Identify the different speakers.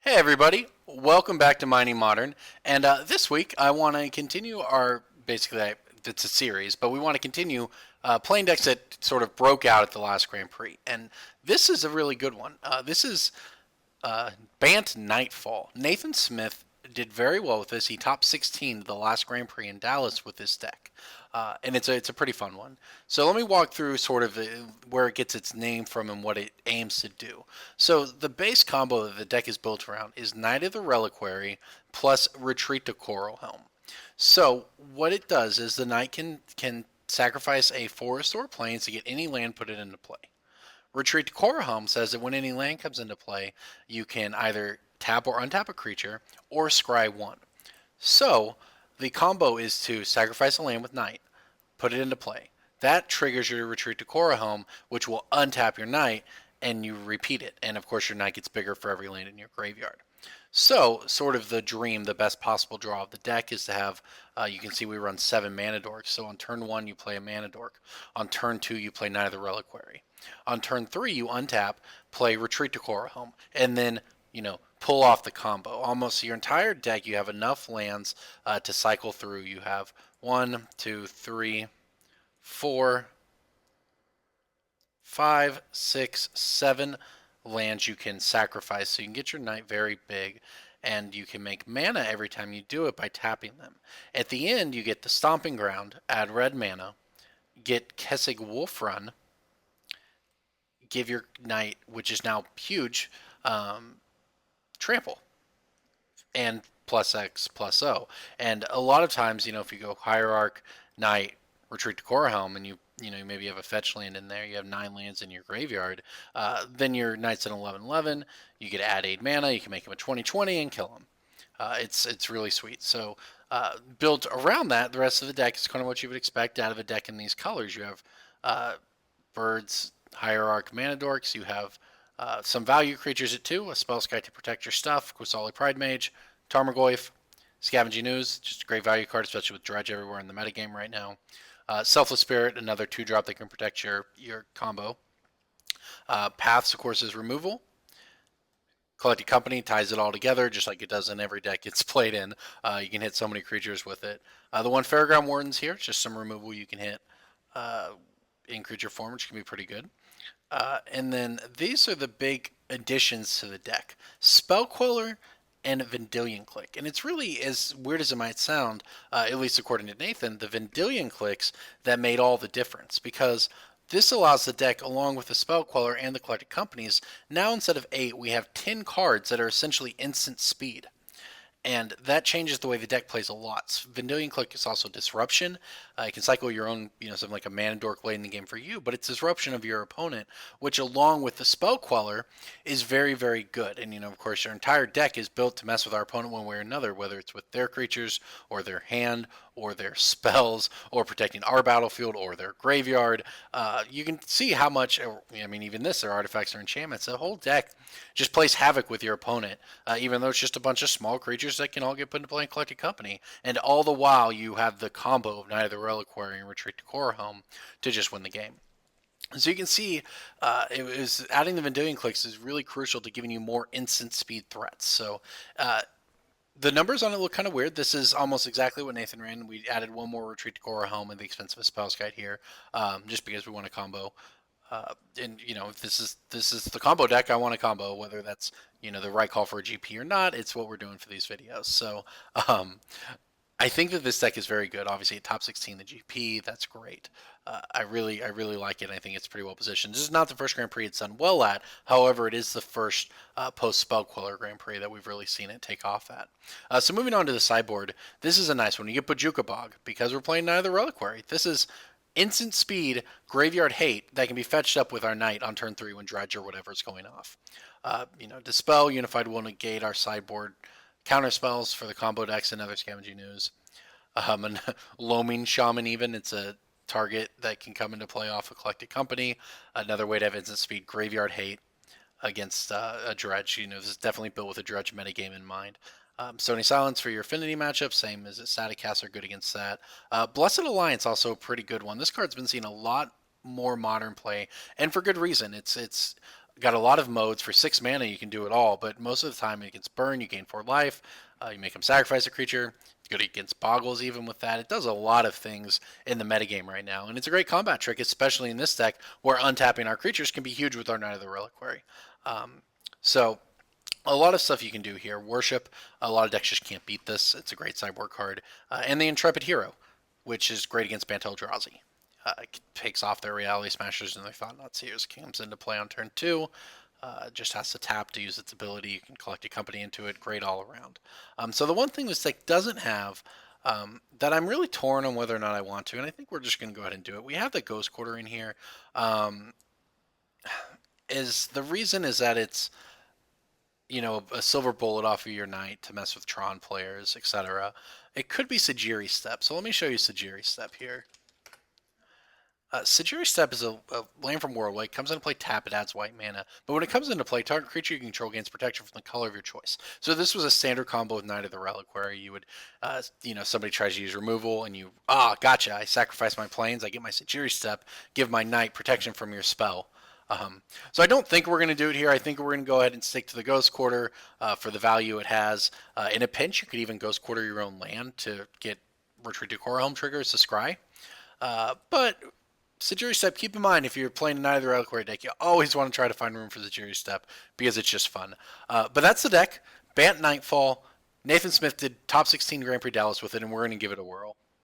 Speaker 1: Hey everybody, welcome back to Mining Modern. And this week I want to continue our it's a series, but we want to continue playing decks that sort of broke out at the last Grand Prix. And this is a really good one. This is Bant Knightfall. Nathan Smith did very well with this. He top 16 the last Grand Prix in Dallas with this deck. And it's a pretty fun one. So let me walk through sort of where it gets its name from and what it aims to do. So the base combo that the deck is built around is Knight of the Reliquary plus Retreat to Coralhelm. So what it does is the knight can sacrifice a forest or plains to get any land, put it into play. Retreat to Coralhelm says that when any land comes into play, you can either tap or untap a creature or scry one. So the combo is to sacrifice a land with knight, put it into play. That triggers your Retreat to Coralhelm, which will untap your knight, and you repeat it. And of course, your knight gets bigger for every land in your graveyard. So, sort of the dream, the best possible draw of the deck is to have, you can see we run 7 mana dorks. So on turn 1, you play a mana dork. On turn 2, you play Knight of the Reliquary. On turn 3, you untap, play Retreat to Coralhelm, and then, pull off the combo. Almost your entire deck, you have enough lands to cycle through. You have 1, 2, 3, 4, 5, 6, 7 lands you can sacrifice. So you can get your knight very big, and you can make mana every time you do it by tapping them. At the end, you get the Stomping Ground, add red mana, get Kessig Wolfrun, give your knight, which is now huge, trample, and plus X plus O. And a lot of times, if you go Hierarch, Knight, Retreat to Coralhelm, and you maybe have a fetch land in there, you have 9 lands in your graveyard, then your knight's an 11/11, you get to add 8 mana, you can make him a 20/20 and kill him. It's really sweet. So built around that, the rest of the deck is kind of what you would expect out of a deck in these colors. You have birds, Hierarch, mana dorks, you have some value creatures at 2, a Spellskite to protect your stuff, Qasali Pridemage, Tarmogoyf, Scavenging Ooze, just a great value card, especially with Dredge everywhere in the metagame right now. Selfless Spirit, another 2-drop that can protect your combo. Paths, of course, is removal. Collected Company ties it all together, just like it does in every deck it's played in. You can hit so many creatures with it. The one Fairground Warden's here, it's just some removal you can hit in creature form, which can be pretty good. And then these are the big additions to the deck. Spell Queller and Vendilion Click. And it's really, as weird as it might sound, at least according to Nathan, the Vendilion Clicks that made all the difference. Because this allows the deck, along with the Spell Queller and the Collected Companies, now instead of 8, we have 10 cards that are essentially instant speed. And that changes the way the deck plays a lot. Vendilion Click is also disruption. You can cycle your own, something like a Mana Dork late in the game for you, but it's disruption of your opponent, which along with the Spell Queller is very, very good. And, of course, your entire deck is built to mess with our opponent one way or another, whether it's with their creatures or their hand or their spells or protecting our battlefield or their graveyard. You can see how much, even this, their artifacts or enchantments, the whole deck just plays havoc with your opponent, even though it's just a bunch of small creatures that can all get put into play in Collected Company. And all the while, you have the combo of Knight of the Reliquary and Retreat to Coralhelm to just win the game. So you can see adding the Vendilion Clicks is really crucial to giving you more instant speed threats. So the numbers on it look kind of weird. This is almost exactly what Nathan ran. We added one more Retreat to Coralhelm at the expense of a Spellskite here, just because we want a combo. And if this is the combo deck, I want a combo, whether that's the right call for a GP or not. It's what we're doing for these videos. So I think that this deck is very good. Obviously, at top 16 the GP, that's great. I really like it. I think it's pretty well positioned. This is not the first Grand Prix it's done well at. However, it is the first post Spell Queller Grand Prix that we've really seen it take off at. So moving on to the sideboard, this is a nice one. You get Bojuka Bog because we're playing Knight of the Reliquary. This is instant speed, graveyard hate that can be fetched up with our knight on turn 3 when Dredge or whatever is going off. Dispel, Unified Will negate our sideboard counter spells for the combo decks and other Scavenging Ooze. And Loaming Shaman even, it's a target that can come into play off a Collected Company. Another way to have instant speed, Graveyard Hate against a Dredge. This is definitely built with a Dredge metagame in mind. Stony Silence for your Affinity matchup, same as Static Cast are good against that. Blessed Alliance, also a pretty good one. This card's been seeing a lot more modern play, and for good reason. It's got a lot of modes. For 6 mana, you can do it all, but most of the time it gets burn, you gain 4 life, you make them sacrifice a creature, you go against Boggles even with that. It does a lot of things in the metagame right now, and it's a great combat trick, especially in this deck where untapping our creatures can be huge with our Knight of the Reliquary. So a lot of stuff you can do here. Worship, a lot of decks just can't beat this. It's a great sideboard card. And the Intrepid Hero, which is great against Bant Eldrazi. It takes off their Reality Smashers and their Thought-Knot Seers. Comes into play on turn 2. Just has to tap to use its ability. You can collect a company into it. Great all around. So the one thing this deck doesn't have that I'm really torn on whether or not I want to, and I think we're just going to go ahead and do it. We have the Ghost Quarter in here. The reason is that it's a silver bullet off of your knight to mess with Tron players, etc. It could be Sajiri Step. So let me show you Sajiri Step here. Sajiri Step is a land from Worldway. It comes into play, tap, it adds white mana. But when it comes into play, target creature you control gains protection from the color of your choice. So this was a standard combo with Knight of the Reliquary. You would, somebody tries to use removal, and gotcha, I sacrifice my planes, I get my Sajiri Step, give my knight protection from your spell. So I don't think we're going to do it here. I think we're going to go ahead and stick to the Ghost Quarter for the value it has. In a pinch, you could even Ghost Quarter your own land to get Retreat to Coralhelm triggers to scry. But Sajiri Step, keep in mind, if you're playing a Knight of the Reliquary deck, you always want to try to find room for Sajiri Step because it's just fun. But that's the deck. Bant Knightfall. Nathan Smith did top 16 Grand Prix Dallas with it, and we're going to give it a whirl.